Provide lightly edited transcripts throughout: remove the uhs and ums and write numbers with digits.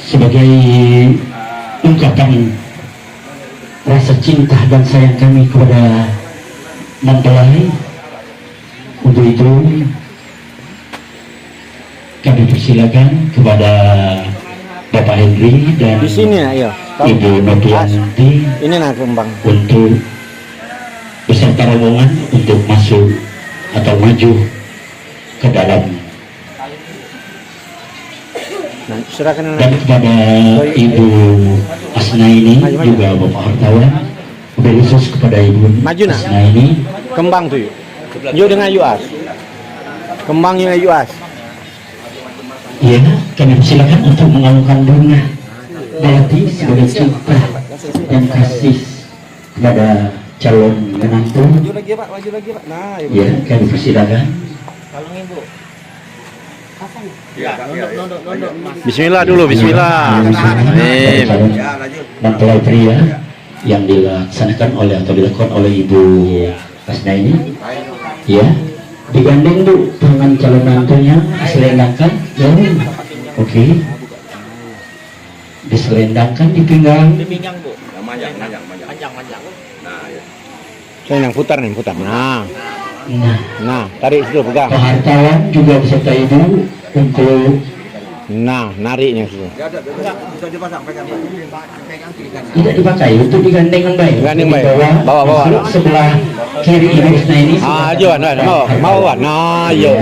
sebagai ungkapan rasa cinta dan sayang kami kepada mempelai. Untuk itu kami persilakan kepada Bapak Henry dan di sini ya, Ibu Novianti ini nah kembang untuk beserta rombongan untuk masuk atau maju ke dalam. nah, silakan Dan kepada Ibu Asna ini juga Bapak Hartawan, lebih khusus kepada Ibu Maju, nak. Asna ini kembang tuh yuk dengan yuas kembangnya yuas. ya, kami persilakan untuk mengalungkan bunga melati sebagai cinta dan kasih kepada calon menantu. Maju lagi Pak, maju lagi Pak. Nah, Ya, kami persilakan. kalungin Bu. Bismillah dulu, bismillah. Amin. Mempelai pria yang dilaksanakan oleh atau dilakukan oleh Ibu Asna ini, ya, digandeng Bu tangan calon menantunya, diselendangkan, ya, oke, diselendangkan di pinggang. Di pinggang Bu. Panjang. Nah, ya. Saya yang putar nih, putar. Nah, Nah, tarik situ pegang. Pak Hartawan juga beserta Ibu untuk Nah, nariknya situ. Bisa dipasang pegang kiri kanan. tidak dipakai, untuk digandeng dengan baik. Gandeng baik. Bawa Bawa. sebelah kiri Ibu Asna ini. Ah, aja, mau. Nah, yuk.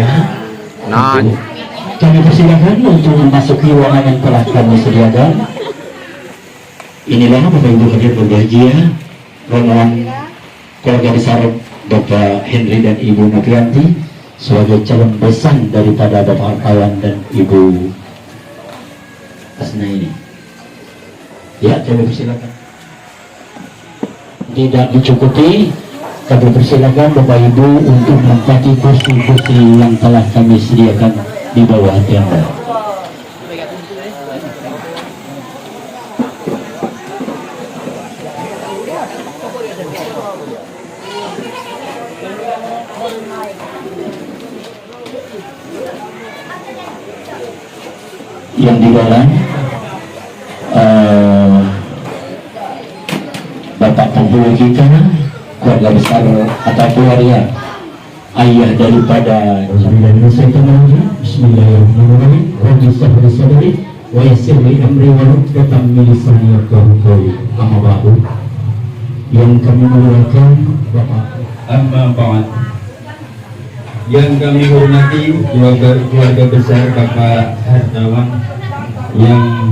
Nah, Kami persilakan untuk memasuki ruangan yang telah kami sediakan. Inilah Bapak Ibu hadir berbahagia, rombongan keluarga besar Bapak Henry dan Ibu Novianti sebagai calon besan daripada Bapak Hartawan dan Ibu Asna ini. Ya, kami persilakan. Tidak dicukupi, kami persilakan Bapak Ibu untuk menempati kursi-kursi yang telah kami sediakan di bawah tenda. Yang di dalam Bapak penghulu kita, keluarga besar atau keluarga ayah daripada Bismillahirrahmanirrahim. Rabbi shrah li sadri wa yassir li amri wahlul min lisani yafqahu qawli. Amma ba'du. Yang kami muliakan Bapak Amma ba'd. Yang kami hormati keluarga besar Bapak Hartawan, yang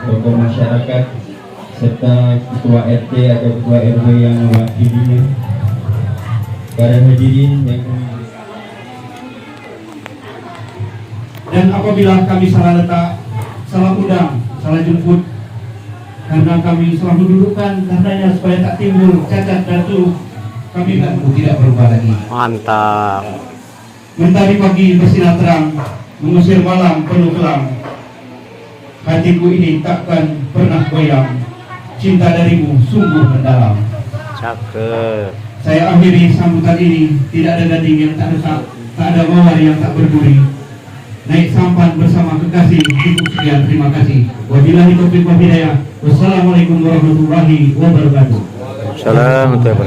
tokoh masyarakat serta ketua RT atau ketua RW yang mewakilinya, para hadirin yang kami. Dan apabila kami salah letak, salah undang, salah jemput, karena kami salah mendudukkan tandanya supaya tak timbul cacat dan tuh, kami tidak berubah lagi. mantap. Mentari pagi bersinar terang, mengusir malam penuh kelam. Hatiku ini takkan pernah goyang, cinta darimu sungguh mendalam. Cakep. Saya akhiri sambutan ini, tidak ada gading yang tak retak, tak ada mawar yang tak berduri. Naik sampan bersama kekasih, cukup sekian, terima kasih. Wabillahi taufiq wal hidayah. Wassalamualaikum warahmatullahi wabarakatuh. Salam untuk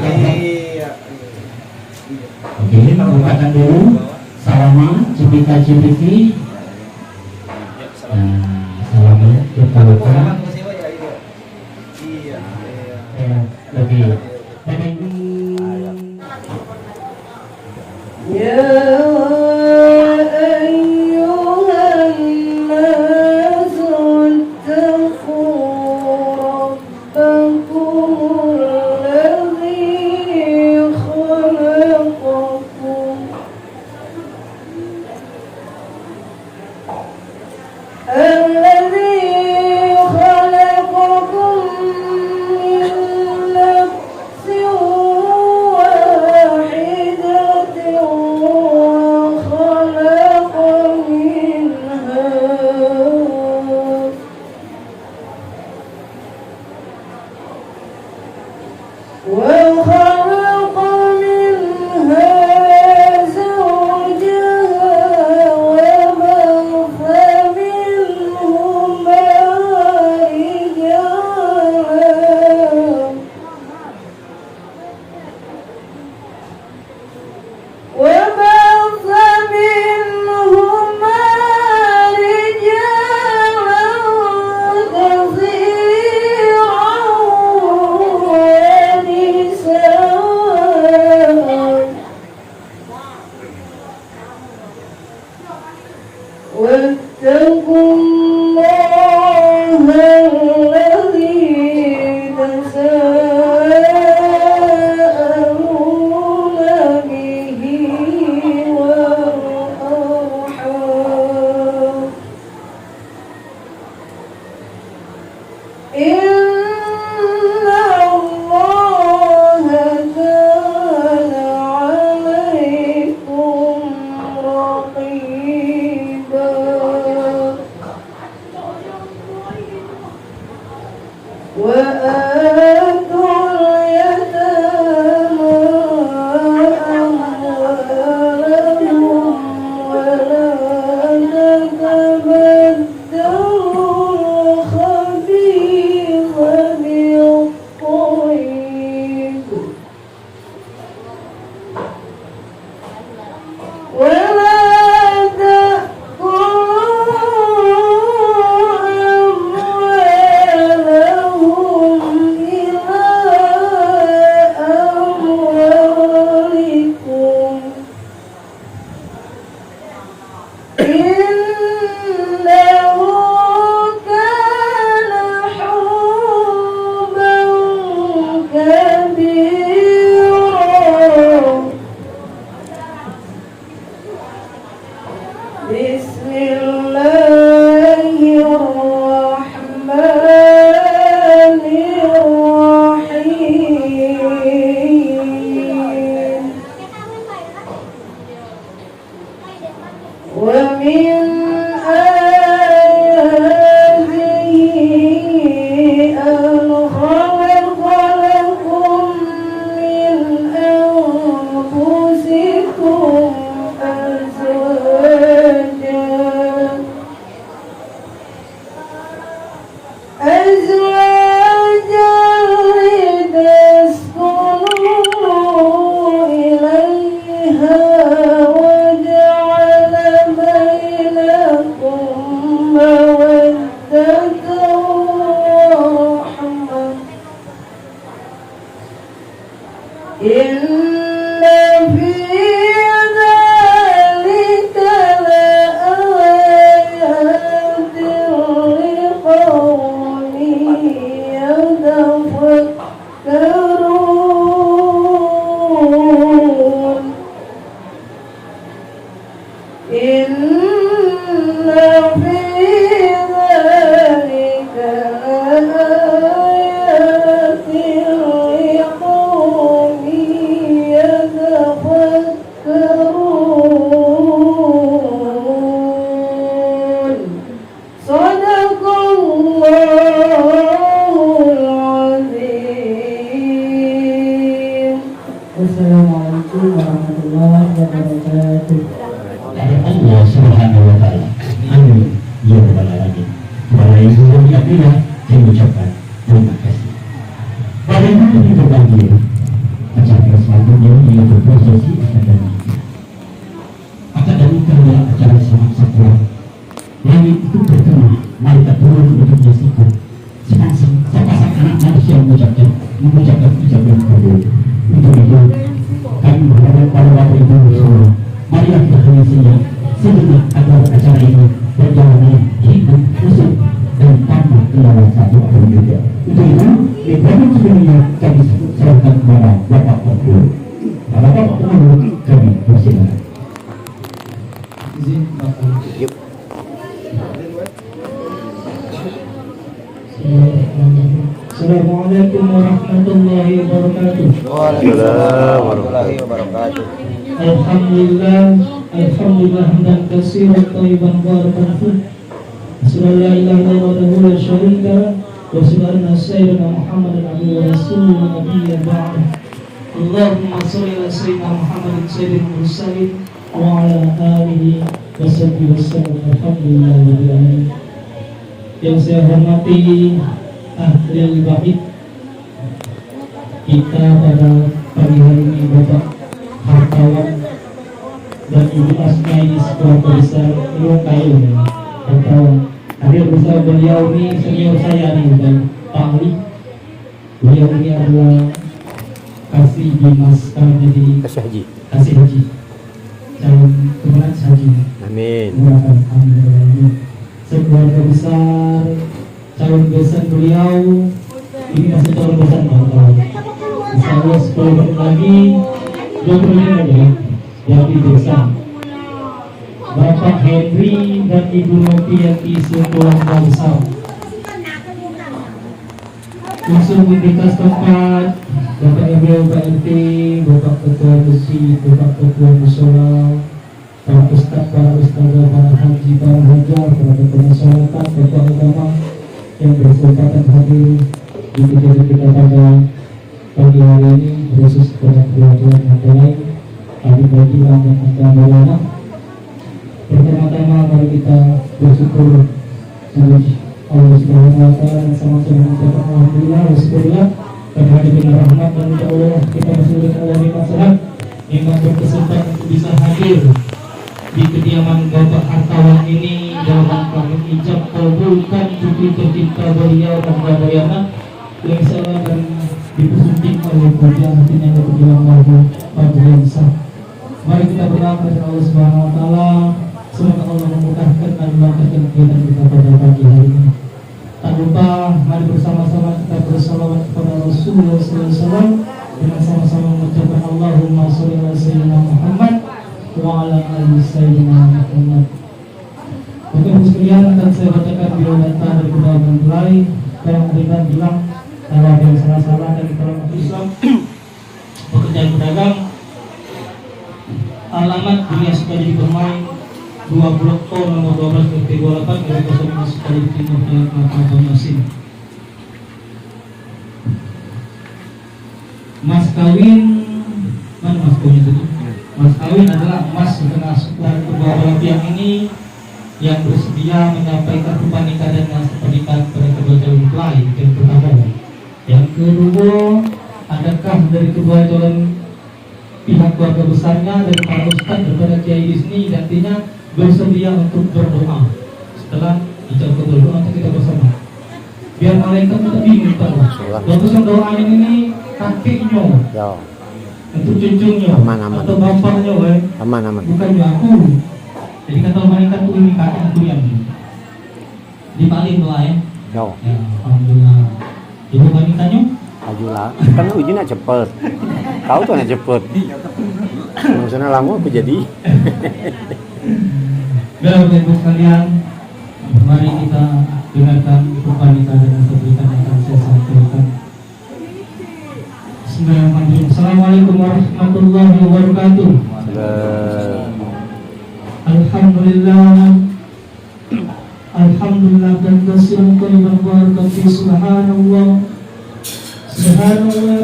Oke, bukakan dulu salaman cipika-cipiki. Salamnya kita buka. Lebih. وخلق منها زوجها وبث واتقوا الله الذي تساءلون به والأرحام إن الله كان عليكم رقيبا وآتوا اليتامى أموالهم ولا تتبدلوا الخبيث بالطيب ولا بسم الله الرحمن الرحيم ومن آياته أن خلق لكم من أنفسكم أزواجا لتسكنوا إليها وجعل بينكم مودة ورحمة إن في ذلك لآيات لقوم يتفكرون إن في ذلك لآيات لقوم يتفكرون صدق الله العظيم. السلام عليكم ورحمة الله وبركاته. Allah Subhanahu wa taala. Amin. Ya rabbal alamin. Para ibu yang mulia, saya ucapkan terima kasih. Bagaimana kita berbagi acara selanjutnya yaitu prosesi akademika adalah acara sangat sakral. Langit itu bertemu, malaikat turun untuk menyaksikan. Sepasang anak manusia mengucapkan ucapan kabul. Untuk itu kami berharap pada Bapak Ibu semua, marilah kita mengisinya sejenak agar acara ini berjalan dengan hidup, khusyuk dan tanpa kendala satu apapun juga. Untuk itu, di program sebelumnya kami serahkan kepada Bapak Penghulu. Bapak Penghulu kami persilakan. Izin Bapak. Yuk. Assalamualaikum warahmatullahi wabarakatuh. Waalaikumsalam warahmatullahi wabarakatuh. Alhamdulillah hamdan katsiran thayyiban mubarakan fihi. Asyhadu an la ilaha illallah wahdahu la syarika lah wa asyhadu anna sayyidina Muhammadan abduhu wa rasuluhu nabiyyan ba'd. Allahumma shalli ala sayyidina Muhammadin sayyidil mursalin wa ala alihi wa sahbihi wasallam. Alhamdulillahirabbil alamin. Yang saya hormati ahli bait kita pada pagi hari ini, Bapak Hartawan dan Ibu Asma, ini sekeluarga besar Kayu Hartawan. Hadir bersama beliau ini senior saya nih, dan Pak Ali. Beliau ini adalah kasih Dimas kami di Kasih Haji. Kasih Haji. calon kepala haji. Amin. Alhamdulillah. Sekeluarga besar calon besan beliau ini masih calon besan Bapak. Insya Allah 10 menit lagi 20 menit lagi jadi besan. Bapak Henry dan Ibu Noviati sekeluarga besar. Unsur Bintas tempat Bapak Ibu Pak RT, Bapak Ketua Besi, Bapak Ketua Musola, para ustaz, para ustazah, para haji, para hajar, para ketua masyarakat, Bapak agama yang berkesempatan hadir di kejadian kita pada pagi hari ini, khusus kepada keluarga yang lain, kami bagi dan Anda. Pertama-tama mari kita bersyukur Allah Subhanahu wa taala dan sama-sama mengucapkan alhamdulillah wa syukurillah karena dengan rahmat dan Allah kita masih Allah nikmat sehat yang berkesempatan untuk bisa hadir di kediaman Bapak Hartawan ini dalam rangka ijab kabulkan cuti tercinta beliau dan Bayana yang insyaallah akan dipesunting oleh puja hatinya yang berbilang wajib yang sah. Mari kita berdoa kepada Allah Subhanahu wa taala. Semoga Allah memudahkan dan memberkati kegiatan kita pada pagi hari ini. Tak lupa mari bersama-sama kita bersalawat kepada Rasulullah SAW dengan sama-sama mengucapkan Allahumma sholli ala sayyidina Muhammad wa ala ali sayyidina Muhammad. Bapak-Ibu sekalian, akan saya bacakan biodata dari kedua mempelai yang berikan bilang kalau ada yang salah-salah dari kalangan Islam pekerjaan pedagang. Alamat Dunia Sukadi Permai 2 Blok O nomor 12 RT 28 dari 05 Sukadi Timur Jalan Mesin. Mas kawin mana mas kawin itu? Mas kawin adalah emas setengah dari kedua belah pihak ini yang bersedia menyampaikan pernikahan dan mas pernikahan pada kedua calon mempelai. Yang pertama. Yang kedua, adakah dari kedua calon pihak keluarga besarnya dari para ustaz daripada kiai di sini nantinya bersedia untuk berdoa setelah ijab kabul doa kita bersama biar malaikat tidak bingung tahu bagus yang doa ini kakeknya untuk cucunya Aman. atau bapaknya Aman. bukannya aku. Jadi kata malaikat itu ini kakek aku yang dipaling doa ya. Alhamdulillah. Ibu wanitanya Ajulah. Kan ujinya cepet. Kau tuh cepet. Maksudnya lama aku jadi. Bapak-Ibu sekalian, mari kita dengarkan pernikahan dengan sebutan yang akan saya sampaikan. Bismillahirrahmanirrahim. Assalamualaikum warahmatullahi wabarakatuh. Alhamdulillah dan kasihan kalimat barakatuh. Subhanallah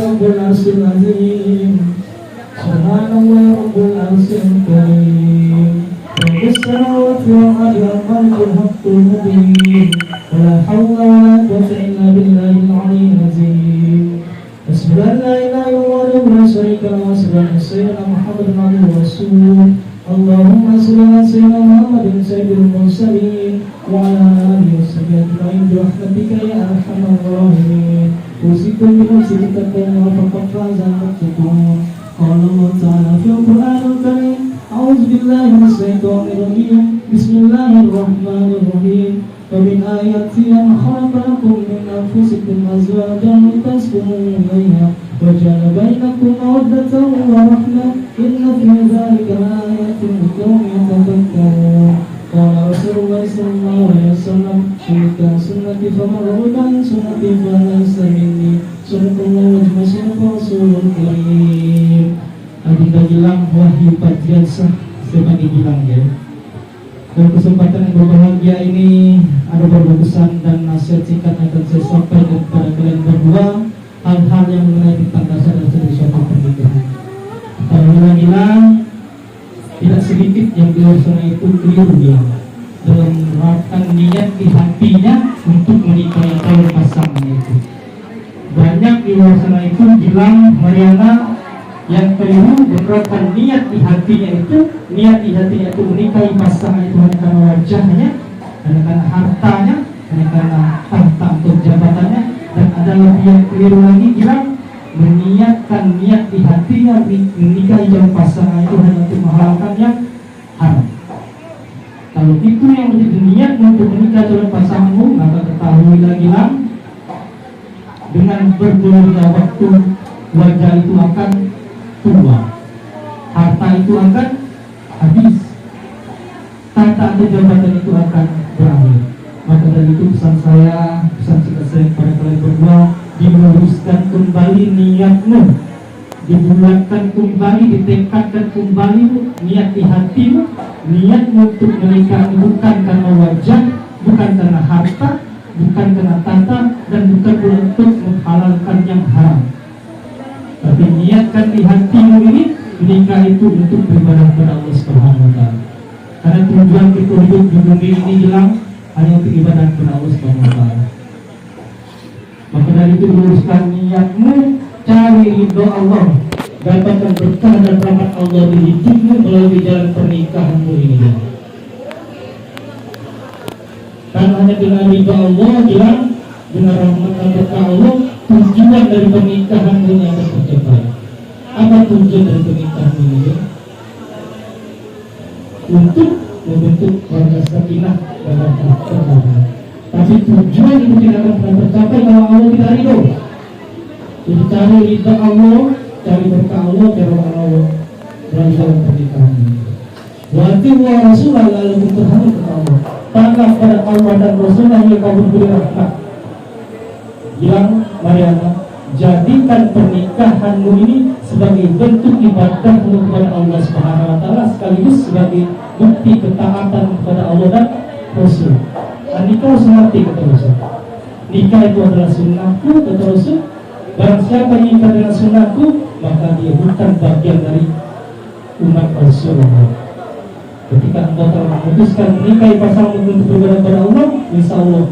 Rabbul Arsyil Azim. Subhanallah Rabbul Arsyil Karim. Rabbus samawati wal ardi al-malikul haqqul mubin. Wala hawla wala quwwata illa billahil aliyyil azim. Bismillah la ilaha illallah wa la syarika lahu wa sallallahu sayyidina Muhammadin abduhu wa rasuluh. Allahumma shalli ala sayyidina Muhammadin sayyidil mursalin wa ala alihi wa sahbihi ajma'in bi rahmatika ya arhamar rahimin. Usikum bi nafsi taqwa wa faqad muttaqun. Qala Allah ta'ala fil Qur'anil Karim. A'udzu billahi minasy syaithanir rajim. Bismillahirrahmanirrahim. Wa min ayati an khalaqakum min anfusikum azwajan litaskunu ilayha wa ja'ala bainakum mawaddatan wa rahmah. Inna fi dzalika laayatin liqaumin yatafakkarun. Qala Rasulullah sallallahu alaihi wasallam, "Tilka sunnati faman raghiba an sunnati falaysa minni." Sallallahu alaihi wasallam Rasulul Karim. Adinda Gilang Wahyu Padriansah sebagai Gilang ya. Dan kesempatan yang berbahagia ini ada beberapa pesan dan nasihat singkat yang akan saya sampaikan kepada kalian berdua, hal-hal yang mengenai tentang dasar dari suatu pernikahan. Para Gilang tidak sedikit yang di luar sana itu keliru dia dalam menerapkan niat di hatinya untuk menikahi calon pasangan itu. Banyak di luar sana itu Gilang Mariana yang keliru menerapkan niat di hatinya itu menikahi pasangan itu hanya karena wajahnya, hanya karena hartanya, hanya karena tahta atau jabatannya. Dan ada lebih yang keliru lagi, Gilang meniatkan dengan niat di hatinya menikahi calon pasangan itu hanya untuk menghalalkan yang haram. Kalau itu yang menjadi niat untuk menikah calon pasanganmu, maka ketahuilah Gilang, dengan bergulirnya waktu wajah itu akan tua, harta itu akan habis, tata atau jabatan itu akan berakhir. Maka dari itu pesan singkat saya kepada kalian berdua, diluruskan kembali niatmu, dibulatkan kembali, ditekadkan kembali niat di hatimu, niatmu untuk menikah bukan karena wajah, bukan karena harta, bukan karena tata, dan bukan untuk menghalalkan yang haram. Tapi niatkan di hatimu ini, menikah itu untuk beribadah kepada Allah Subhanahu wa Ta'ala. Karena tujuan kita hidup di bumi ini jelas hanya untuk ibadah kepada Allah Subhanahu wa Ta'ala. Maka dari itu luruskan niatmu, cari ridho Allah, dapatkan berkah dan rahmat Allah di hidupmu melalui jalan pernikahanmu ini. Karena hanya dengan ridho Allah, bilang dengan rahmat dan berkah Allah, tujuan dari pernikahanmu yang akan tercapai. Apa tujuan dari pernikahanmu ini? Untuk membentuk keluarga sakinah dan terdampak. Tapi tujuan itu tidak akan pernah tercapai kalau Allah tidak ridho. Jadi cari ridho Allah, cari berkah Allah, cari Allah dalam jalan pernikahan ini. Wati wa Rasulullah lalu terhadap kepada Allah. Taatlah pada Allah dan Rasulullah yang kamu beri rahmat. Bilang Mariana, jadikan pernikahanmu ini sebagai bentuk ibadah kepada Allah Subhanahu wa Ta'ala, sekaligus sebagai bukti ketaatan kepada Allah dan Rasul. Nikah sunati kata Rasul. Nikah itu adalah sunnahku kata Rasul. Barang siapa yang nikah dengan sunnahku, maka dia bukan bagian dari umat Rasulullah. Ketika engkau telah memutuskan menikahi pasangan untuk beribadah kepada Allah, insya Allah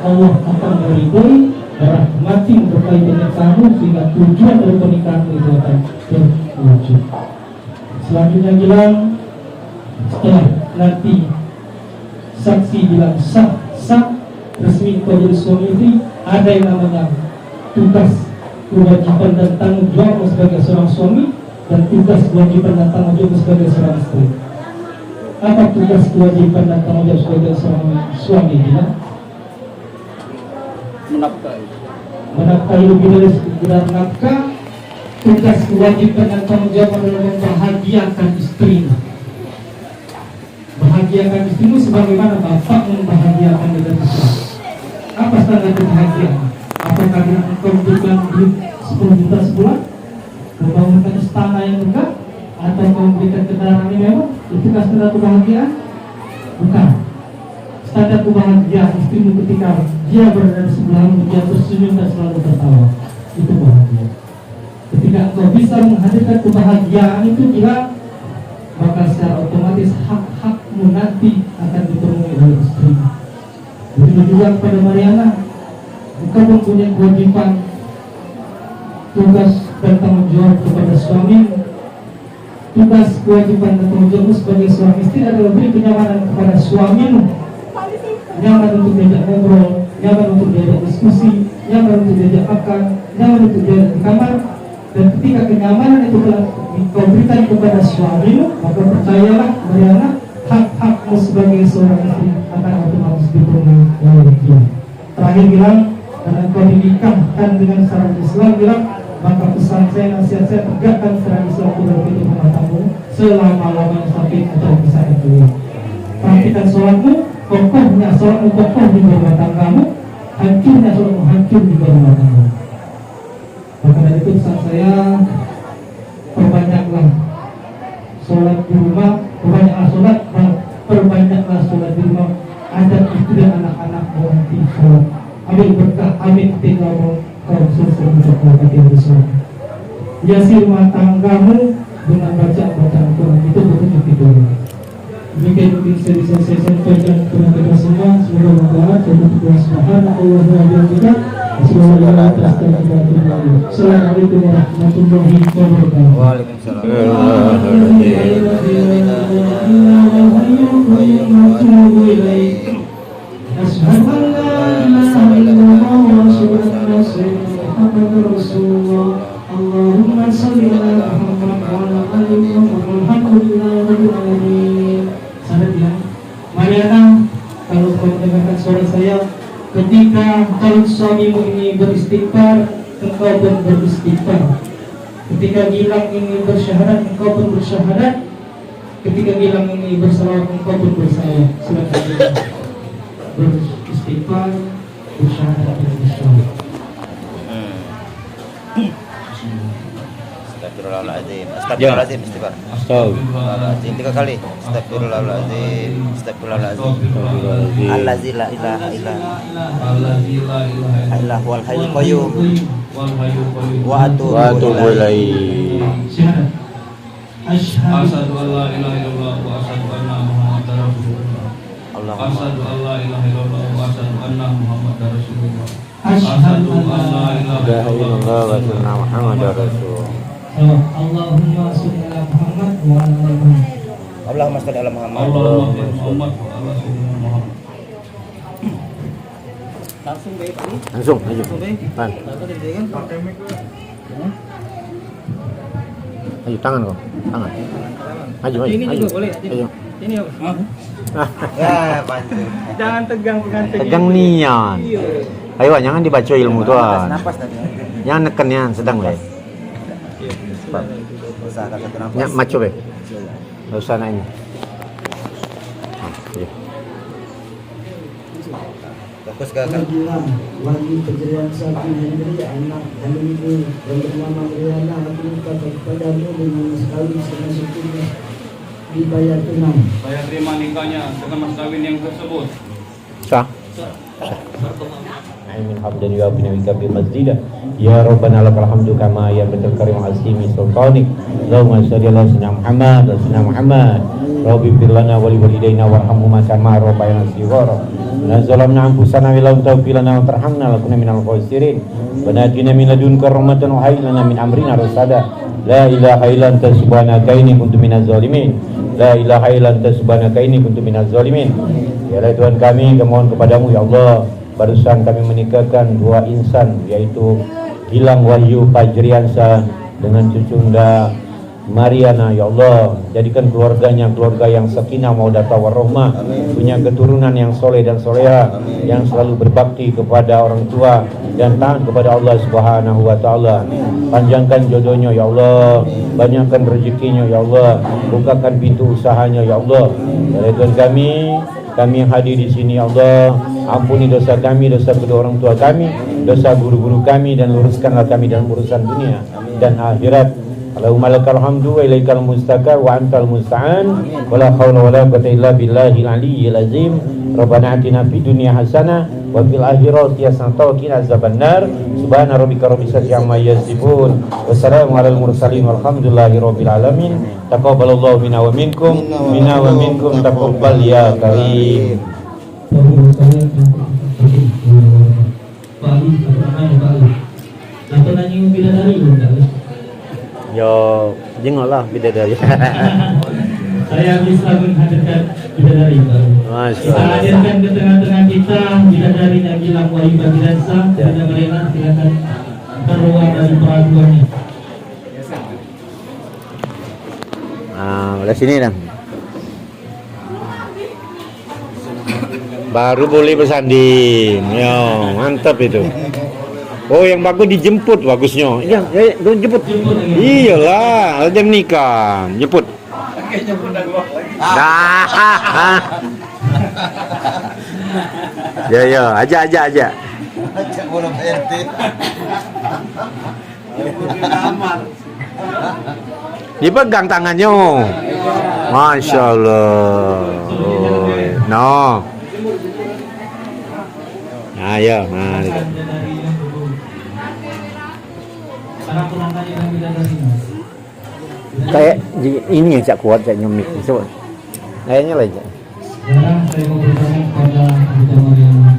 Allah akan meridhoi dan rahmati berkait dengan kamu, sehingga tujuan dari pernikahan itu akan terwujud. Selanjutnya bilang, setelah nanti saksi bilang sah resmi kau jadi suami istri, ada yang namanya tugas, kewajiban dan tanggung jawab sebagai seorang suami, dan tugas, kewajiban dan tanggung jawab sebagai seorang istri. Apa tugas, kewajiban dan tanggung jawab sebagai seorang suami? Bila menafkahi lebih dari sekedar nafkah, tugas, kewajiban dan tanggung jawab adalah membahagiakan istrinya. Bahagiakan istrimu sebagaimana bapak membahagiakan negara Islam. Apa standar kebahagiaan? Apakah dengan engkau memberikan duit 10 juta sebulan, membangunkan istana yang megah, atau memberikan kendaraan yang mewah? Itukah standar kebahagiaan? Bukan. Standar kebahagiaan istrimu ketika dia berada di sebelahmu, dia tersenyum dan selalu tertawa, itu bahagia. Ketika engkau bisa menghadirkan kebahagiaan itu, kira maka secara otomatis hak-hakmu nanti akan dipenuhi oleh istri. Begitu juga kepada Mariana, engkau mempunyai kewajiban, tugas dan tanggung jawab kepada suami. Tugas, kewajiban dan tanggung jawab sebagai seorang istri adalah beri kenyamanan kepada suamimu. Nyaman untuk diajak ngobrol, nyaman untuk diajak diskusi, nyaman untuk diajak makan, nyaman untuk diajak di kamar. Dan ketika kenyamanan itu telah kau berikan kepada suamimu, maka percayalah Mariana, hak-hakmu sebagai seorang istri akan otomatis dipenuhi oleh dia. Terakhir bilang, karena kau dinikahkan dengan syariat Islam, bilang, maka pesan saya, nasihat saya, tegakkan syariat Islam dalam kehidupan rumah tanggamu selama-lamanya sampai atau bisa kedua. Perhatikan sholatmu, kokohnya sholatmu kokoh di rumah tanggamu, hancurnya sholatmu hancur di rumah tanggamu. Maka dari itu pesan saya, perbanyaklah sholat di rumah, perbanyaklah sholat, perbanyaklah sholat di rumah, ajak istri dan anak-anakmu nanti sholat. Ambil berkah, ambil tinggalmu, kau selesai untuk melewati hari sholat. Hiasi rumah tanggamu dengan bacaan Quran, itu betul tidur. Demikian mungkin saya sampaikan kepada kita semua. Semoga berkah, jadi kita subhanahu wa ta'ala. Assalamualaikum warahmatullahi wabarakatuh. Waalaikumsalam. Asyhadu an la ilaha illallah wa asyhadu anna Muhammadar Rasulullah. Allahumma kalau kau mendengarkan suara saya, ketika calon suamimu ini beristighfar, engkau pun beristighfar. Ketika Gilang ini bersyahadat, engkau pun bersyahadat. Ketika Gilang ini bersalawat, engkau pun bersalawat. Silakan Gilang beristighfar, bersyahadat dan bersalawat. Astagfirullahaladzim. Astagfirullahaladzim istighfar. Astagfirullahaladzim 3 kali. Astagfirullahaladzim. Astagfirullahaladzim. Allazi la ilaha illa Allah wal hayyul qayyum wa atubu ilaihi. Syahadat. Asyhadu an la ilaha illallah wa asyhadu anna Muhammadar Rasulullah. Asyhadu an la ilaha illallah wa asyhadu anna Muhammadar Rasulullah. Asyhadu an la ilaha illallah wa asyhadu anna Muhammadar Rasulullah. Allahumma sholli ala Muhammad wa ala ali Muhammad. Allahumma shalli ala Muhammad. Allahumma Muhammad wa ala sayyidina Muhammad. Langsung aja. Pan. Ayo tangan kau. Tangan. Maju. Ini juga boleh. Ayo. Ini apa? Ya, bantu. Jangan tegang pengantin. Tegang nian. Ayo jangan dibaca ilmu tuan. Napas tadi. Jangan neken nian sedang le. Usahakan satu napas. Nyak maco be. Enggak usah nanya. Iya. Fokus ke kan. Wali kejadian sapi Henry anak dan ibu yang bernama Riana aku minta kepadamu dengan sekali semuanya dibayar tunai. Saya terima nikahnya dengan mas kawin yang tersebut. Sah. Amin hamdan wa binawika bil masjidah ya rabbana lakal hamdu kama ya batal karim asimi sultanik Allahumma shalli ala sayyidina Muhammad wa sayyidina Muhammad rabbi fir lana wa li walidayna warhamhuma kama rabbayana shighara la zalamna anfusana wa lam taghfir lana wa tarhamna lakuna minal khasirin wa natina min ladunka rahmatan wa hayyi lana min amrina rasada la ilaha illa anta subhanaka inni kuntu minaz zalimin la ilaha illa anta subhanaka inni kuntu minaz zalimin. Ya Allah Tuhan kami mohon kepadamu ya Allah. Barusan kami menikahkan 2 insan yaitu Gilang Wahyu Fajriansa dengan cucunda Mariana ya Allah, jadikan keluarganya keluarga yang sakinah mawaddah warahmah, punya keturunan yang soleh dan soleha, yang selalu berbakti kepada orang tua dan taat kepada Allah Subhanahu wa taala. Panjangkan jodohnya ya Allah, banyakkan rezekinya ya Allah, bukakan pintu usahanya ya Allah. Ya Tuhan kami yang hadir di sini ya Allah, ampuni dosa kami, dosa kedua orang tua kami, dosa guru-guru kami, dan luruskanlah kami dalam urusan dunia dan akhirat. Allahumma lakal hamdu wa ilaikal mustaqar wa antal musta'an wa la haula wa la quwwata illa billahil aliyyil azim. Rabbana atina fid dunya hasanah wa fil akhirati hasanah wa qina azabannar. Subhana rabbika rabbil izzati amma yasifun wa salamun alal mursalin walhamdulillahi rabbil alamin. Taqabbalallahu minna wa minkum taqabbal ya karim. Yo, jengoklah bidadari. Saya bisa menghadirkan bidadari baru. Masya Kita Allah. hadirkan ke tengah-tengah kita bidadari yang Gilang Wahyu Fajriansa. Tidak mereka silakan keluar dari peraduannya. Oleh sini dan baru boleh bersanding. Yo, mantap itu. Oh, yang bagus dijemput bagusnya. Iya, jemput. Iyalah, jam nikah, jemput. Dah. Ya, aja. Ajak bola PRT. Dipegang tangannya. Masya Allah. Oh, no. Nah, ya, mari. Sekarang penantangnya yang bidadari. Kayak ini yang cak kuat cak nyemik. Coba. Kayaknya lah cak. Sekarang saya mau bertanya kepada Ibu Mariana.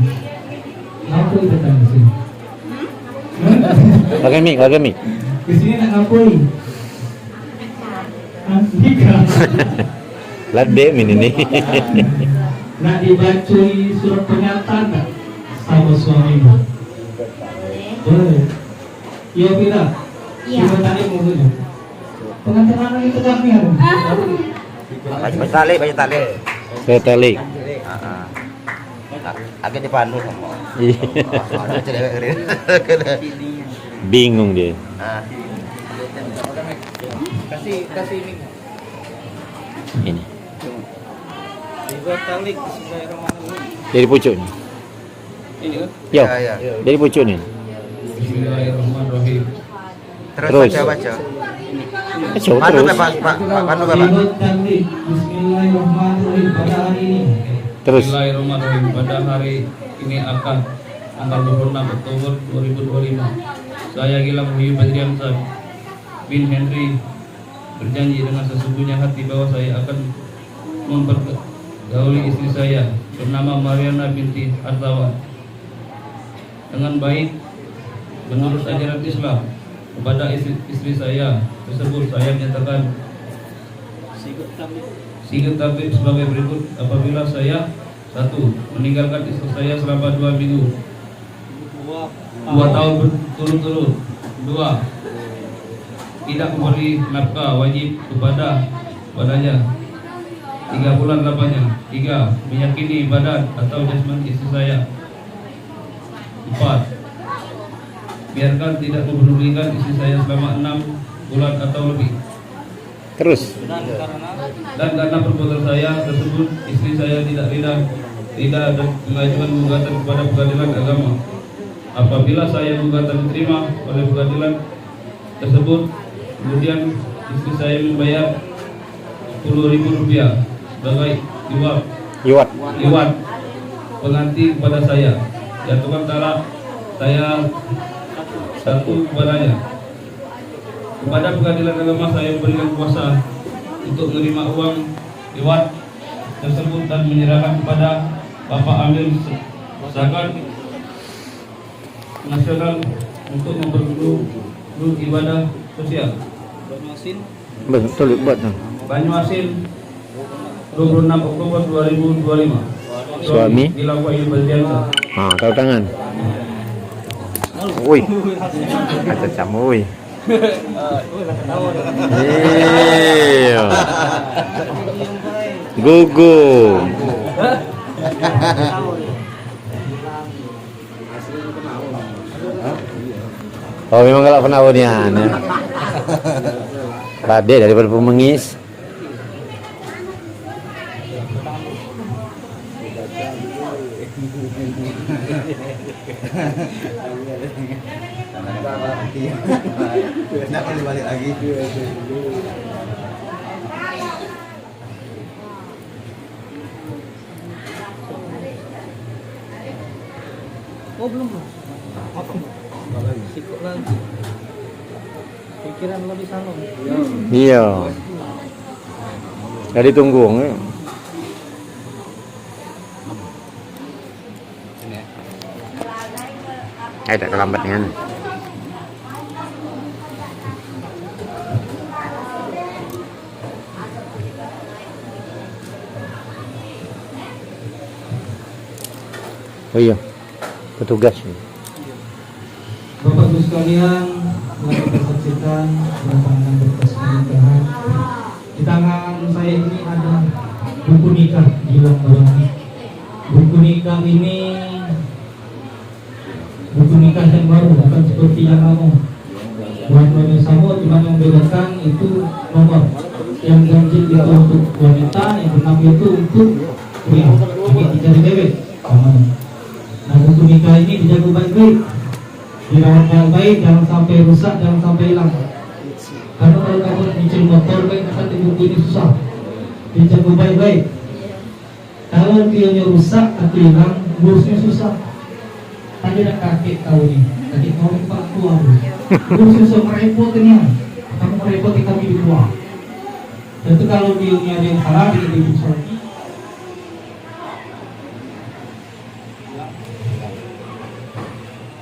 Apa itu datang ke sini? Pakai mic. Ke sini nak ngapain? Nikah. Lade min ini. Nak dibacui surat pernyataan tak sama suamimu? Boleh. Iya bila? Iya. Coba tadi mau dulu. Pengantin itu kami ada. Saya tali. Agak dipandu sama. Iya. Ada cewek keren. Bingung dia. Ah. Kasih ini. Ini. Dibuat tali bismillahirrahmanirrahim. Dari pucuk nih. Ini kan? Yo. Ya. Dari pucuk nih. Bismillahirrahmanirrahim. Terus. Baca. Coba Pandu terus. Pak. Pandu Pak. Dibuat tali Bismillahirrahmanirrahim pada hari ini. Terus. Bismillahirrahmanirrahim. Pada hari ini akan tanggal 26 Oktober 2025. Saya Gilang Muhyiddin Badriansah bin Henry berjanji dengan sesungguhnya hati bahwa saya akan mempergauli istri saya bernama Mariana binti Hartawan dengan baik menurut ajaran Islam. Kepada istri saya tersebut saya menyatakan sigat tabib sebagai berikut. Apabila saya 1. Meninggalkan istri saya selama 2 minggu 2 tahun berturut-turut. 2. Tidak memberi nafkah wajib padanya 3 bulan lamanya. 3. Meyakini badan atau jasmani istri saya. 4. Biarkan tidak mempedulikan istri saya selama 6 bulan atau lebih. Terus. Dan karena perbuatan saya tersebut, istri saya tidak mengajukan gugatan kepada pengadilan agama. Apabila saya gugatan diterima oleh pengadilan tersebut, kemudian istri saya membayar Rp10.000 sebagai liwat pengganti kepada saya. Jatuhkan talak saya 1 kepadanya. Kepada pengadilan agama saya memberikan kuasa untuk menerima uang liwat tersebut dan menyerahkan kepada Bapak Amir Zakat Nasional untuk memperoleh ibadah sosial. Betul buat. Banyuasin 26 Oktober 2025. Suami Gilang Muhyiddin Badriansah. taruh tangan. Woi. Kata camu woi. Iya. Gugu. Oh memang kalau penawurnya aneh. Pade daripada pemengis. Kenapa dibalik lagi? Oh belum. Sikut lagi. Pikiran lebih salon. Iya. Jadi tunggu. Tak terlambat kan? Oh iya, petugas. Bapak Ibu sekalian, telah kita saksikan penandatanganan berkas pernikahan. Di tangan saya ini ada buku nikah Gilang Bayani. Buku nikah ini buku nikah yang baru, bukan seperti yang lama. Buat sama cuma yang membedakan itu nomor. Yang ganjil itu untuk wanita, yang genap itu untuk pria. Ini tidak dibebek. Nah, buku nikah ini dijaga baik-baik, dirawat baik-baik, jangan sampai rusak, jangan sampai hilang. Karena kalau kamu nyicil motor baik, nanti buku ini susah. Dijaga baik-baik. Kalau dia rusak atau hilang, ngurusnya susah. Tadi ada kakek tahu nih, kakek tahu ini Pak Tua. Ngurusnya susah, merepotin. Kamu merepoti kami di tua. Itu kalau dia ada yang salah, dia bisa lagi.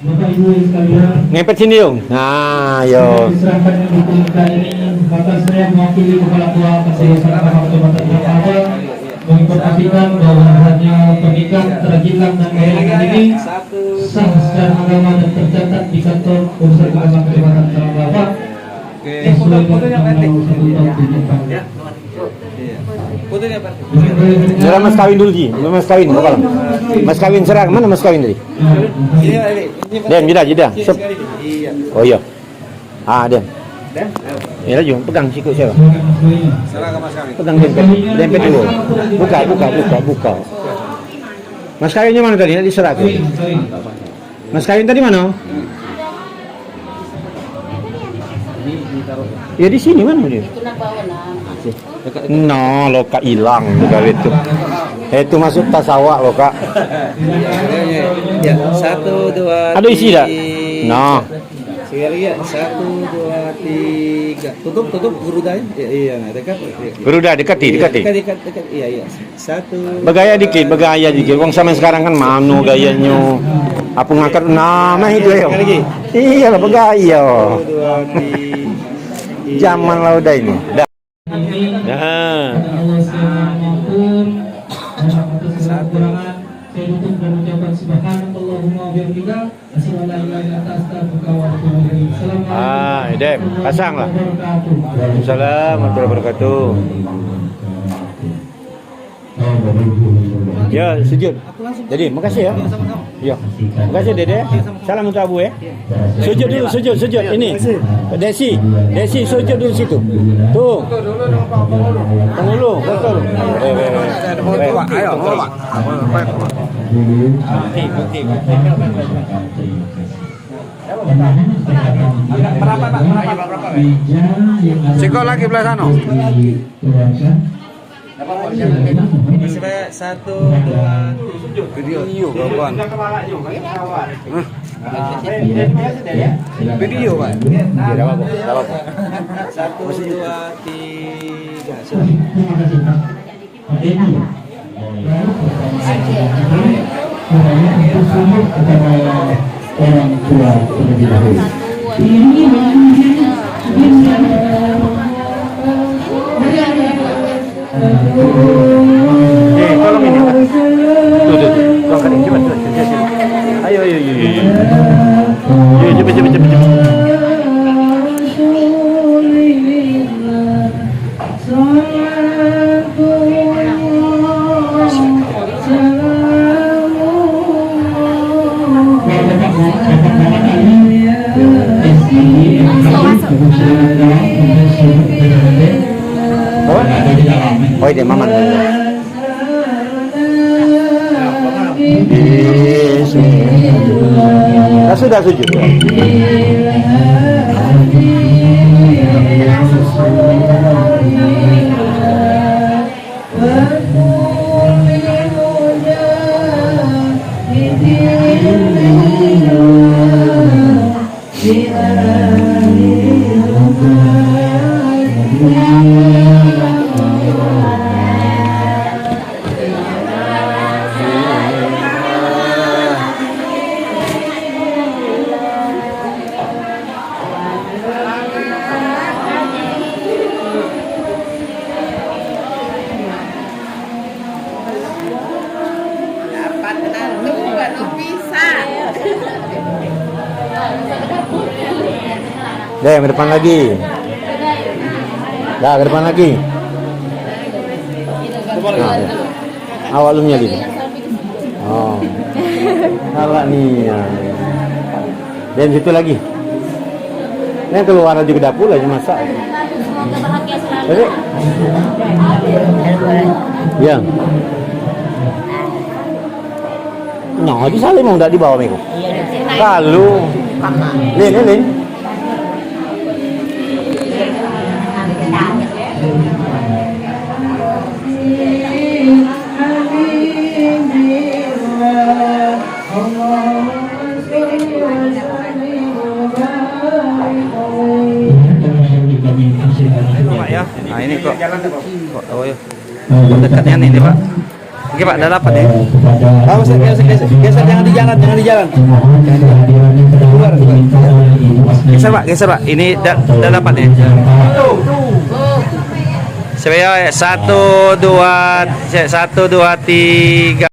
Bapak Ibu sekalian, Ngepet sini dong. Nah, yo. diserahkan buku nikah ini, Bapak saya mewakili kepala keluarga saya Salam Jabatan Jakarta menginformasikan bahwa hanya pernikahan antara Gilang dan Kayangan ini sah secara agama dan tercatat di kantor urusan agama Kecamatan Jakarta sesuai dengan Undang-Undang 1 tahun 2004. Nera mas kawin dulu Ji, mas kawin bakal. Mas kawin serang mana mas kawin tadi? Den, jeda. Sep. Oh iya. Ah, Den. Ya laju, pegang siku siapa? Pegang dempet dulu. Buka. Mas kawinnya mana tadi? Diserak. Mas kawin tadi mana? Ya di sini mana dia? No, lo kak hilang juga itu. Itu masuk tas awak lo kak. Ya, 1, 2. Ada isi tak? No. Sekali ya, 1, 2, 3. Tutup gerudanya. Iya, dekat. Berudah dekati. Dekat. Iya. 1. Bergaya dikit. Wong sama sekarang kan mano gayanya. Apa ngangkat nama itu ya? Iya lah bergaya. 1, 2, 3. Zaman lauda ini. Dah. Allah maupun kekurangan saya tutup dan mengucapkan subhanallahumma wa bihamdika asyhadu an la ilaha illa anta astaghfiruka wa atubu ilaik. Assalamualaikum Dem, pasang lah. warahmatullahi wabarakatuh. Waalaikumsalam warahmatullahi wabarakatuh. Ya, sujud. Jadi, makasih ya. Ya. Makasih Dede. Salam untuk Abu ya. Sujud dulu, sujud. Ini. Desi sujud dulu situ. Tuh. Penghulu, betul. Ayo, Sikok lagi belah sana. Sampai 1, 2. Video kawan. Video, Pak. Tidak apa-apa. 1, 2, 3. Orang tua terlebih dahulu. Tolong ini. Tuh. Tolong ini cepat. Ayo. Cepat. Oh, ini Maman. Sudah sujud. Deh, ke depan lagi. Dah, ke depan lagi. Nah, awak lumnya gitu. Oh. Awak nih. Ya. Dan situ lagi. Ini keluar aja ke dapur aja masak. Oke. Ya. Nah, di sana mau enggak dibawa Meko? Kalau. Lin. Pak ya. Nah ini kok. Oh ya. Dekatnya nih Pak. Oke Pak, udah dapat ya. Geser jangan di jalan. Keluar. Geser Pak. Ini udah dapat ya. Saya 1, 2, 3.